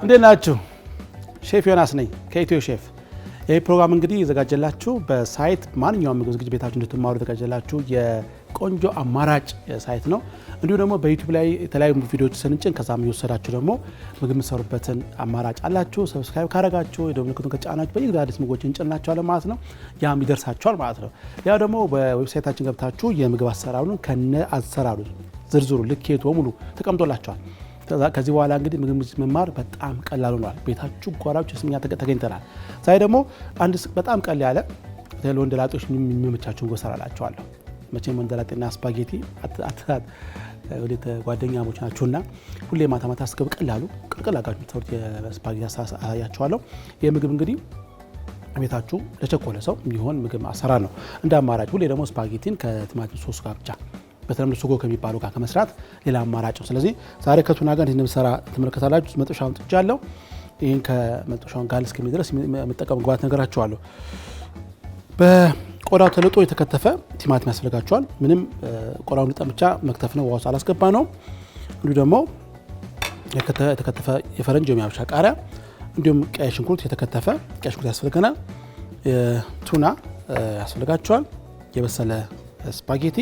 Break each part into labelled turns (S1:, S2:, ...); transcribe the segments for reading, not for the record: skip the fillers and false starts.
S1: እንደናችሁ ሼፍ ዮናስ ነኝ ከኢትዮሼፍ። ይሄ ፕሮግራም እንግዲህ ይዘጋጀላችሁ በሳይት ማንኛውም ምግብ ዝግጅት ቤታችሁ እንድትማሩ ይዘጋጀላችሁ የቆንጆ አማራጭ ሳይት ነው። እንዲሁ ደግሞ በዩቲዩብ ላይ የተለያዩ ቪዲዮዎች ስንጭን ከዛም እየወሰዳችሁ ደግሞ ምግብ የምትሰሩበትን አማራጭ አላችሁ። ሰብስክራይብ ካረጋችሁ የደወል ምልክቱን ከጫናችሁ በየጊዜው አዲስ ምግቦችን እንጭንላችኋለን ማለት ነው። ያም ይደርሳችኋል ማለት ነው። ያው ደግሞ በዌብሳይታችን ገብታችሁ የምግብ አሰራሩን ከነ አሰራሩ ዝርዝሩ ልኬቱ በሙሉ ተቀምጦላችኋል። ከዚህ በኋላ እንግዲህ ምግብ መማር በጣም ቀላል ሆኗል። ቤታችሁ ጓራችሁ ስምኛ ተገኝተናል። ዛሬ ደግሞ አንድ በጣም ቀላል ያለ ለወንደላጤዎች የሚመቻችሁ ምግብ ሰራላችኋለሁ። መቼም ወንደላጤና ስፓጌቲ ወደ ጓደኛሞች ናቸውና ሁሌ ማታ ማታ አስገብ ቀላሉ ቅልቅል አጋችሁ ተወርት የስፓጌቲ አሳያችኋለሁ። የምግብ እንግዲህ ቤታችሁ ለቸኮለ ሰው የሚሆን ምግብ አሰራር ነው እንደ አማራጭ። ሁሌ ደግሞ ስፓጌቲን ከቲማቲም ሶስ ጋር ብቻ በተለምዶ ሱጎ ከሚባለው ጋር ከመስራት ሌላ አማራጭ ነው። ስለዚህ ዛሬ ከቱና ጋር እንደምሰራ ተመልከታላችሁ። መጥበሻውን ጥጃለሁ። ይሄን ከመጥበሻውን ጋር እስከሚደርስ መጠቀም ግባት ነገራችኋለሁ። በቆዳው ተልጦ የተከተፈ ቲማቲም ያስፈልጋችኋል። ምንም ቆዳውን ልጠን ብቻ መክተፍ ነው፣ ዋውስ አላስገባ ነው። እንዲሁ ደግሞ የተከተፈ የፈረንጅ ወይም ያበሻ ቃሪያ፣ እንዲሁም ቀይ ሽንኩርት የተከተፈ ቀይ ሽንኩርት ያስፈልገናል። ቱና ያስፈልጋችኋል። የበሰለ ስፓጌቲ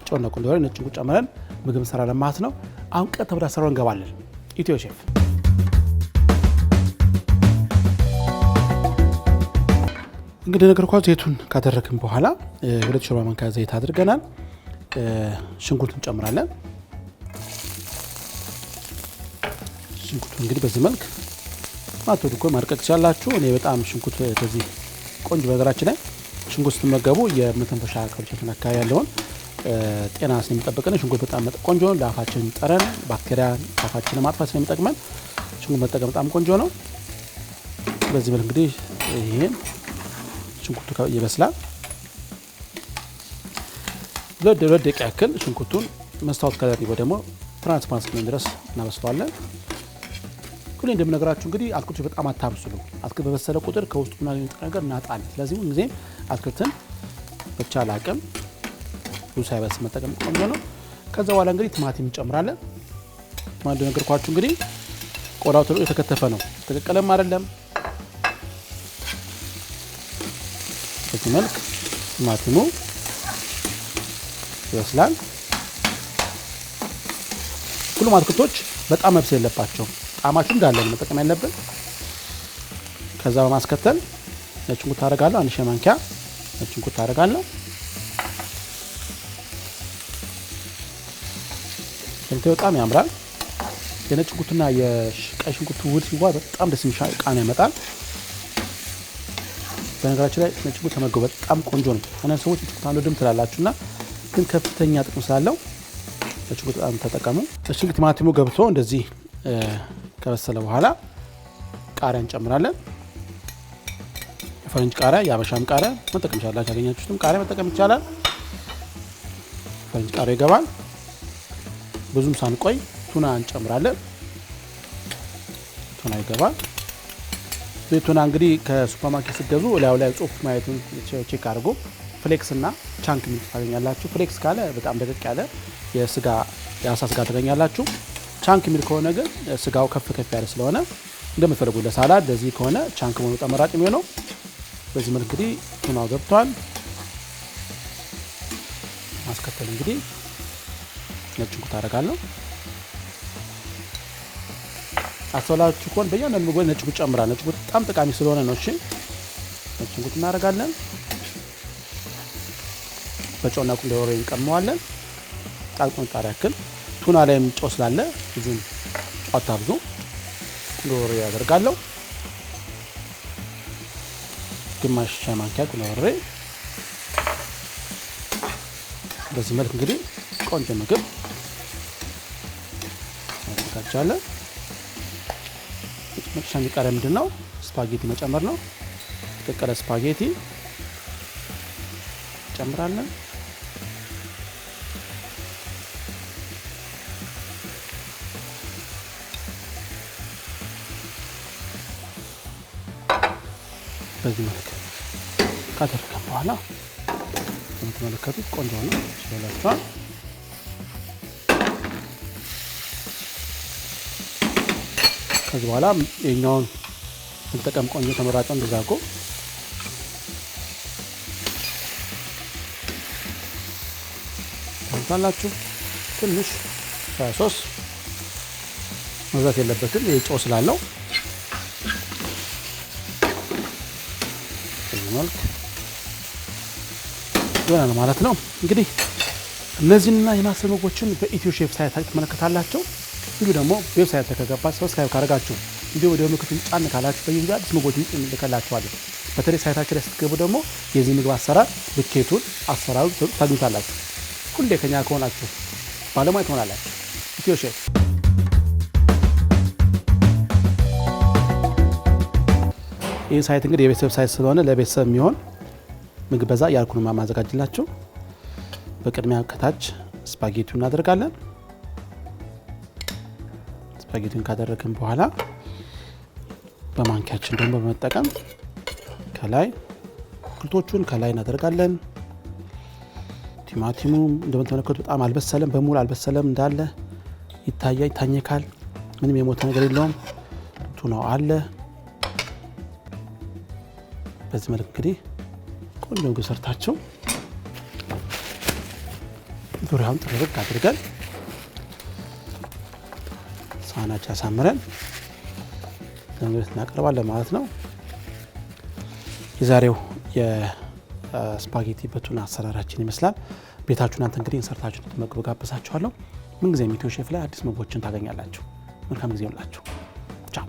S1: ጮና ቆንጆ ነጭ ጉጫ ጨምረን ምግብ እንሰራለን ማለት ነው። አሁን ቀጥታ ወደ አሰራሩ እንገባለን። ኢትዮ ሼፍ እንግዲህ ነገርኳችሁ። ዘይቱን ካደረግን በኋላ 2 ሾርባ ማንኪያ ዘይት አድርገናል። ሽንኩርት እንጨምራለን። ሽንኩርቱ እንግዲህ በዚህ መልክ ማጥቶ እኮ ማርቀቅ ይችላልላችሁ። እኔ በጣም ሽንኩርት በዚህ ቆንጆ ነገራችን ላይ ሽንኩርት ስትመገቡ የመተንፈሻ አካሎችን አካባቢ ያለውን ጤና ስለሚጠብቀን ሽንኩርት በጣም ቆንጆ ነው። ለአፋችን ጠረን ባክቴሪያ አፋችን ለማጥፋት ስለሚጠቅመን ሽንኩርት መጠቀም በጣም ቆንጆ ነው። በዚህ መልክ እንግዲህ ይሄን ሽንኩርቱ ይበስላል። ለሁለት ደቂቃ ያክል ሽንኩርቱን መስታወት ከለር ወይ ደግሞ ትራንስፓረንት እስኪሆን ድረስ እናበስለዋለን። ሁሌ እንደምነግራችሁ እንግዲህ አትክልቶች በጣም አታብስሉ። አትክልት በበሰለ ቁጥር ከውስጡ ምናምን ንጥረ ነገር እናጣለን። ስለዚህ ሁሉ ጊዜ አትክልትን በቻለ አቅም ብዙ ሳይበስ መጠቀም ቆንጆ ነው። ከዛ በኋላ እንግዲህ ቲማቲም እንጨምራለን። ማለት ነገርኳችሁ እንግዲህ ቆዳው ተልጦ የተከተፈ ነው፣ ተቀቀለም አይደለም። በዚህ መልክ ቲማቲሙ ይበስላል። ሁሉም አትክልቶች በጣም መብሰል የለባቸውም። ጣዕማቸው እንዳለ መጠቀም ያለብን። ከዛ በማስከተል ነጭ ሽንኩርት አደርጋለሁ። 1 ሻይ ማንኪያ ነጭ ሽንኩርት አደርጋለሁ። በጣም ያምራል። የነጭ ሽንኩርትና የቀይ ሽንኩርት ውህድ ሲዋሃድ በጣም ደስ የሚል ቃና ያመጣል። በነገራችን ላይ ነጭ ሽንኩርት ተመገቡ በጣም ቆንጆ ነው። አንዳንድ ሰዎች ነጭ ሽንኩርት አንወድም ትላላችሁና ግን ከፍተኛ ጥቅም ስላለው ነጭ ሽንኩርት በጣም ተጠቀሙ። እሺ ቲማቲሙ ገብቶ እንደዚህ ከበሰለ በኋላ ቃሪያ እንጨምራለን። የፈረንጅ ቃሪያ የአበሻም ቃሪያ መጠቀም ይቻላል። ያገኛችሁትም ቃሪያ መጠቀም ይቻላል። ፈረንጅ ቃሪያ ይገባል። ብዙም ሳንቆይ ቱና እንጨምራለን። ቱና ይገባል። ቱና እንግዲህ ከሱፐርማርኬት ስትገዙ ላዩ ላይ ጽሁፍ ማየቱን ቼክ አድርጎ ፍሌክስ እና ቻንክ ሚል ታገኛላችሁ። ፍሌክስ ካለ በጣም ደቀቅ ያለ የአሳ ስጋ ታገኛላችሁ። ቻንክ ሚል ከሆነ ግን ስጋው ከፍ ያለ ስለሆነ እንደምትፈልጉ ለሳላድ ለዚህ ከሆነ ቻንክ መሆኑ ተመራጭ የሚሆነው። በዚህ መልክ እንግዲህ ቱናው ገብቷል። ማስከተል እንግዲህ ነጭ ሽንኩርት አደርጋለሁ። አስተውላችሁ ከሆነ በእያንዳንዱ ምግብ ነጭ ሽንኩርት ጨምራለሁ። ነጭ ሽንኩርት በጣም ጠቃሚ ስለሆነ ነው። እሺ ነጭ ሽንኩርት እናደርጋለን። በጨውና ቁንዶ በርበሬ እንቀመዋለን። ጣልቆን ጣሪያ ያክል ቱና ላይም ጨው ስላለ ብዙም ጨው አታብዙ። ቁንዶ በርበሬ ያደርጋለሁ። ግማሽ ሻይ ማንኪያ ቁንዶ በርበሬ። በዚህ መልክ እንግዲህ ቆንጆ ምግብ አዘጋጃለሁ። መጨረሻ የሚቀረው ምንድነው? ስፓጌቲ መጨመር ነው። የተቀቀለ ስፓጌቲ ጨምራለን። በዚህ መልክ ካደረግን በኋላ የምትመለከቱት ቆንጆ ነው ይላችኋል። ከዚህ በኋላ የኛውን እንጠቀም ቆንጆ ተመራጭ እንደዛቆ ታላችሁ ትንሽ ሶስ መዛት የለበትም የጨው ስላለው መልክ ይሆናል ማለት ነው። እንግዲህ እነዚህና የማሰብ ምግቦችን በኢትዮ ሼፍ ሳይት ተመለከታላችሁ። እንግዲህ ደግሞ ዌብሳይት ተከገባ ሰብስክራይብ ካደረጋችሁ እንዲሁ ወደ ምክትል ጫን ካላችሁ በየጊዜው አዲስ ምግቦችን እንልከላችኋለን። በተለይ ሳይታችን ላይ ስትገቡ ደግሞ የዚህ ምግብ አሰራር ልኬቱን አሰራሩ ታግኙታላችሁ። ሁሌ ከኛ ከሆናችሁ ባለሙያ ትሆናላችሁ። ኢትዮ ሼፍ ይህ ሳይት እንግዲህ የቤተሰብ ሳይት ስለሆነ ለቤተሰብ የሚሆን ምግብ በዛ ያልኩ ነው ማዘጋጅላችሁ። በቅድሚያ ከታች ስፓጌቲውን እናደርጋለን። ስፓጌቲውን ካደረግን በኋላ በማንኪያችን ደግሞ በመጠቀም ከላይ አትክልቶቹን ከላይ እናደርጋለን። ቲማቲሙ እንደምትመለከቱት በጣም አልበሰለም፣ በሙሉ አልበሰለም፣ እንዳለ ይታኘካል። ምንም የሞተ ነገር የለውም። ቱናው አለ። በዚህ መልኩ እንግዲህ ቆንጆ ምግብ ሰርታችሁ ዙሪያውን ጥርግ አድርገን ሳህናችን አሳምረን ለምግብ እናቀርባለን ማለት ነው። የዛሬው የስፓጌቲ በቱና አሰራራችን ይመስላል። ቤታችሁ እናንተ እንግዲህ ሰርታችሁ እንድትመገቡ ጋብዛችኋለሁ። ምን ጊዜ ኢትዮ ሼፍ ላይ አዲስ ምግቦችን ታገኛላችሁ። መልካም ጊዜ ይሁንላችሁ። ቻው